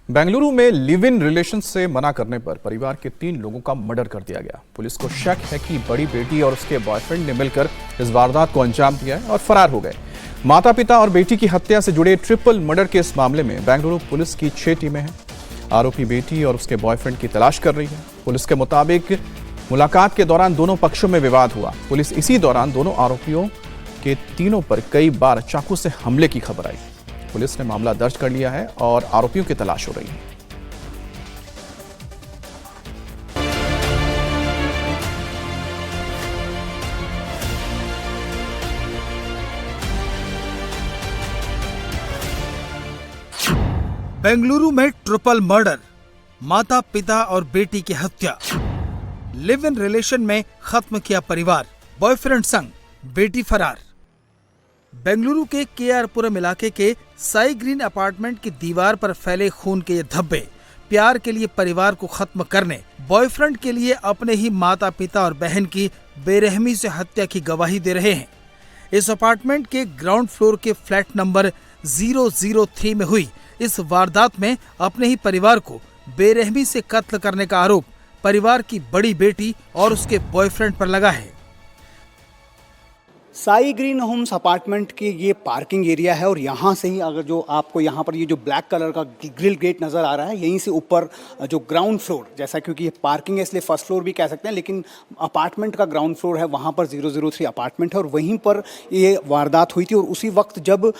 बेंगलुरु में live in relation से मना करने पर परिवार के 3 लोगों का मर्डर कर दिया गया। पुलिस को शक है कि बड़ी बेटी और उसके बॉयफ्रेंड ने मिलकर इस वारदात को अंजाम दिया है और फरार हो गए। माता पिता और बेटी की हत्या से जुड़े ट्रिपल मर्डर के इस मामले में बेंगलुरु पुलिस की 6 टीमें हैं। आरोपी बेटी और उसके बॉयफ्रेंड की तलाश कर रही है। पुलिस के मुताबिक मुलाकात के दौरान दोनों पक्षों में विवाद हुआ। पुलिस इसी दौरान दोनों आरोपियों के तीनों पर कई बार चाकू से हमले की खबर आई। पुलिस ने मामला दर्ज कर लिया है और आरोपियों की तलाश हो रही है। बेंगलुरु में ट्रिपल मर्डर, माता पिता और बेटी की हत्या, लिव इन रिलेशन में खत्म किया परिवार, बॉयफ्रेंड संग बेटी फरार। बेंगलुरु के केआरपुरम इलाके के साई ग्रीन अपार्टमेंट की दीवार पर फैले खून के ये धब्बे प्यार के लिए परिवार को खत्म करने, बॉयफ्रेंड के लिए अपने ही माता पिता और बहन की बेरहमी से हत्या की गवाही दे रहे हैं। इस अपार्टमेंट के ग्राउंड फ्लोर के फ्लैट नंबर 003 में हुई इस वारदात में अपने ही परिवार को बेरहमी से कत्ल करने का आरोप परिवार की बड़ी बेटी और उसके बॉयफ्रेंड पर लगा है। साई ग्रीन होम्स अपार्टमेंट की ये पार्किंग एरिया है और यहाँ से ही अगर जो आपको यहाँ पर ये जो ब्लैक कलर का ग्रिल गेट नज़र आ रहा है, यहीं से ऊपर जो ग्राउंड फ्लोर, जैसा क्योंकि ये पार्किंग है इसलिए फर्स्ट फ्लोर भी कह सकते हैं, लेकिन अपार्टमेंट का ग्राउंड फ्लोर है, वहाँ पर 003 अपार्टमेंट है और वहीं पर ये वारदात हुई थी। और उसी वक्त जब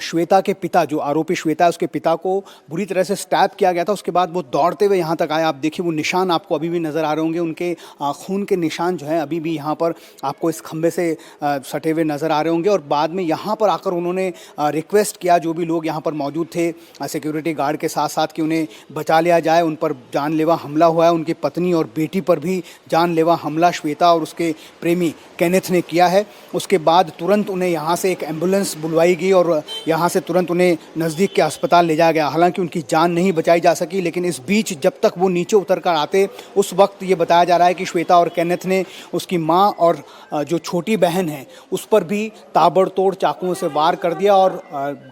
श्वेता के पिता, जो आरोपी श्वेता है, उसके पिता को बुरी तरह से स्टैब किया गया था, उसके बाद वो दौड़ते हुए यहाँ तक आए। आप देखिए वो निशान आपको अभी भी नज़र आ रहे होंगे, उनके खून के निशान जो हैं अभी भी यहाँ पर आपको इस खंबे से सटे हुए नजर आ रहे होंगे। और बाद में यहाँ पर आकर उन्होंने रिक्वेस्ट किया, जो भी लोग यहाँ पर मौजूद थे सिक्योरिटी गार्ड के साथ साथ, कि उन्हें बचा लिया जाए। उन पर जानलेवा हमला हुआ है, उनकी पत्नी और बेटी पर भी जानलेवा हमला श्वेता और उसके प्रेमी केनेथ ने किया है। उसके बाद तुरंत उन्हें यहाँ से एक एम्बुलेंस बुलवाई गई और यहाँ से तुरंत उन्हें नज़दीक के अस्पताल ले जाया गया। हालांकि उनकी जान नहीं बचाई जा सकी, लेकिन इस बीच जब तक वो नीचे उतर कर आते, उस वक्त ये बताया जा रहा है कि श्वेता और केनेथ ने उसकी माँ और जो छोटी बहन है उस पर भी ताबड़तोड़ चाकुओं से वार कर दिया और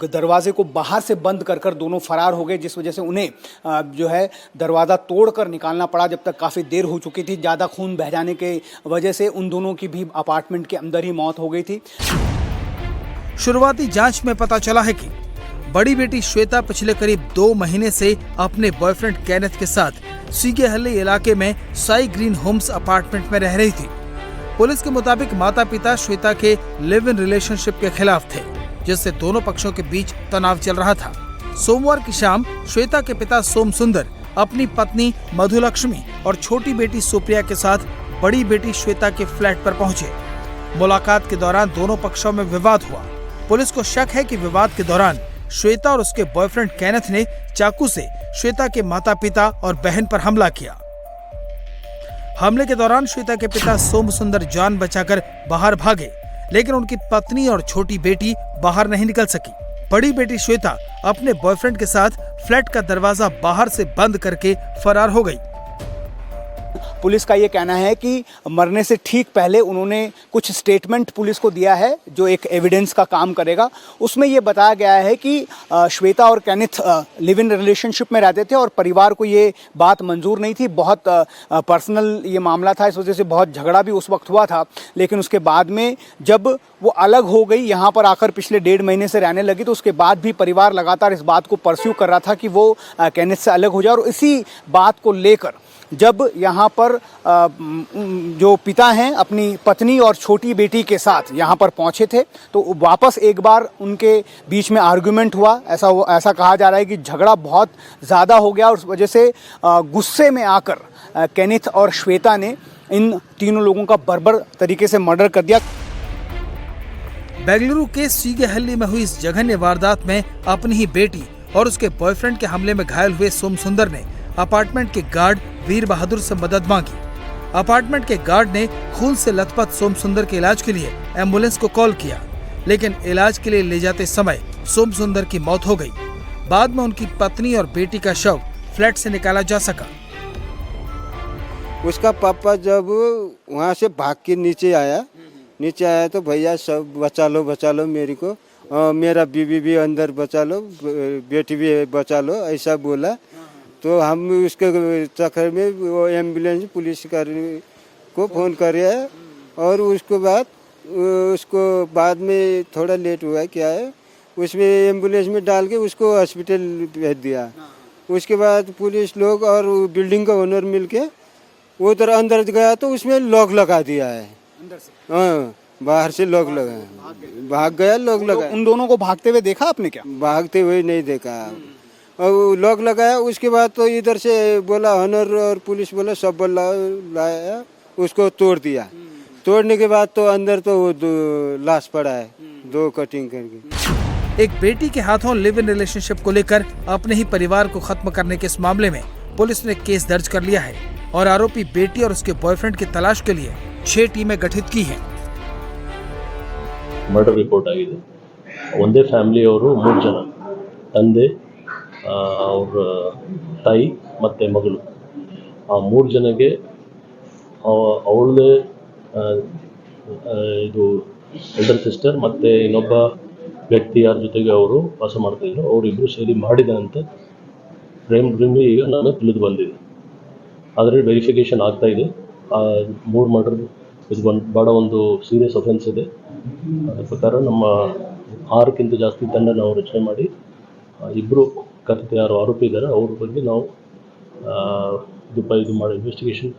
दरवाजे को बाहर से बंद कर कर दोनों फरार हो गए, जिस वजह से उन्हें जो है दरवाज़ा तोड़कर निकालना पड़ा। जब तक काफ़ी देर हो चुकी थी, ज़्यादा खून बह जाने के वजह से उन दोनों की भी अपार्टमेंट के अंदर ही मौत हो गई थी। शुरुआती जांच में पता चला है कि बड़ी बेटी श्वेता पिछले करीब 2 महीने से अपने बॉयफ्रेंड केनेथ के साथ सीगेहल्ली इलाके में साई ग्रीन होम्स अपार्टमेंट में रह रही थी। पुलिस के मुताबिक माता पिता श्वेता के लिव इन रिलेशनशिप के खिलाफ थे, जिससे दोनों पक्षों के बीच तनाव चल रहा था। सोमवार की शाम श्वेता के पिता सोम सुंदर अपनी पत्नी मधुलक्ष्मी और छोटी बेटी सुप्रिया के साथ बड़ी बेटी श्वेता के फ्लैट पर पहुंचे। मुलाकात के दौरान दोनों पक्षों में विवाद हुआ। पुलिस को शक है कि विवाद के दौरान श्वेता और उसके बॉयफ्रेंड केनेथ ने चाकू से श्वेता के माता पिता और बहन पर हमला किया। हमले के दौरान श्वेता के पिता सोम सुंदर जान बचाकर बाहर भागे, लेकिन उनकी पत्नी और छोटी बेटी बाहर नहीं निकल सकी। बड़ी बेटी श्वेता अपने बॉयफ्रेंड के साथ फ्लैट का दरवाजा बाहर से बंद करके फरार हो गई। पुलिस का ये कहना है कि मरने से ठीक पहले उन्होंने कुछ स्टेटमेंट पुलिस को दिया है, जो एक एविडेंस का काम करेगा। उसमें ये बताया गया है कि श्वेता और केनेथ लिव इन रिलेशनशिप में रहते थे और परिवार को ये बात मंजूर नहीं थी। बहुत पर्सनल ये मामला था, इस वजह से बहुत झगड़ा भी उस वक्त हुआ था। लेकिन उसके बाद में जब वो अलग हो गई, यहाँ पर आकर पिछले 1.5 महीने से रहने लगी, तो उसके बाद भी परिवार लगातार इस बात को परस्यू कर रहा था कि वो केनेथ से अलग हो जाए। और इसी बात को लेकर जब यहाँ पर जो पिता हैं अपनी पत्नी और छोटी बेटी के साथ यहाँ पर पहुँचे थे, तो वापस एक बार उनके बीच में आर्गुमेंट हुआ। ऐसा कहा जा रहा है कि झगड़ा बहुत ज़्यादा हो गया और उस वजह से गुस्से में आकर केनेथ और श्वेता ने इन तीनों लोगों का बर्बर तरीके से मर्डर कर दिया। बेंगलुरु के सीगेहल्ली में हुई इस जघन्य वारदात में अपनी ही बेटी और उसके बॉयफ्रेंड के हमले में घायल हुए सोम सुंदर ने अपार्टमेंट के गार्ड वीर बहादुर से मदद मांगी। अपार्टमेंट के गार्ड ने खून से लथपथ सोम सुंदर के इलाज के लिए एम्बुलेंस को कॉल किया, लेकिन इलाज के लिए ले जाते समय सोम सुंदर की मौत हो गई। बाद में उनकी पत्नी और बेटी का शव फ्लैट से निकाला जा सका। उसका पापा जब वहाँ से भाग के नीचे आया तो भैया सब बचा लो मेरी को, मेरा बीवी भी अंदर बचा लो, बेटी भी बचा लो, ऐसा बोला। तो हम उसके चक्कर में वो एम्बुलेंस पुलिस को फ़ोन करे है और उसको बाद में थोड़ा लेट हुआ क्या है, उसमें एम्बुलेंस में डाल के उसको हॉस्पिटल भेज दिया। उसके बाद पुलिस लोग और बिल्डिंग का ओनर मिलके उधर अंदर गया तो उसमें लॉक लगा दिया है अंदर से? हाँ, बाहर से लॉक लगा, भाग गया, लॉक लगा। उन दोनों को भागते हुए देखा आपने क्या? भागते हुए नहीं देखा और वो लॉक लगाया। उसके बाद तो इधर से बोला ऑनर और पुलिस बोला सब बोला लाया, उसको तोड़ दिया। तोड़ने के बाद तो अंदर तो वो लाश पड़ा है, 2 कटिंग करके। एक बेटी के हाथों लिव इन रिलेशनशिप को लेकर अपने ही परिवार को खत्म करने के इस मामले में पुलिस ने केस दर्ज कर लिया है और आरोपी बेटी और उसके बॉयफ्रेंड की तलाश के लिए 6 टीमें गठित की हैं। ಮರ್ಡರ್ ರಿಪೋರ್ಟ್ ಆಗಿದೆ. ಒಂದೇ ಫ್ಯಾಮಿಲಿಯವರು 3 ಜನ, ತಂದೆ, ಅವ್ರ ತಾಯಿ ಮತ್ತು ಮಗಳು. ಆ 3 ಜನಕ್ಕೆ ಅವಳದೇ ಇದು ಎಲ್ಡರ್ ಸಿಸ್ಟರ್ ಮತ್ತು ಇನ್ನೊಬ್ಬ ವ್ಯಕ್ತಿ ಯಾರ ಜೊತೆಗೆ ಅವರು ವಾಸ ಮಾಡ್ತಾಯಿದ್ರು, ಅವರಿಬ್ಬರು ಸೇರಿ ಮಾಡಿದ ಅಂತ ಪ್ರೇಮ್ಲಿ ಈಗ ನಾನು ತಿಳಿದು ಬಂದಿದೆ. ಆದರೆ ವೆರಿಫಿಕೇಷನ್ ಆಗ್ತಾಯಿದೆ. 3 ಮರ್ಡರ್ ಇದು ಭಾಳ ಒಂದು ಸೀರಿಯಸ್ ಅಫೆನ್ಸ್ ಇದೆ. ಅದರ ಪ್ರಕಾರ ನಮ್ಮ 6ಕ್ಕಿಂತ ಜಾಸ್ತಿ ತಂಡ ನಾವು ರಚನೆ ಮಾಡಿ ಇಬ್ಬರು ಯಾರು ಆರೋಪಿ ಇದ್ದಾರೆ ಅವ್ರ ಬಗ್ಗೆ ನಾವು ಇದು ಮಾಡಿ ಇನ್ವೆಸ್ಟಿಗೇಷನ್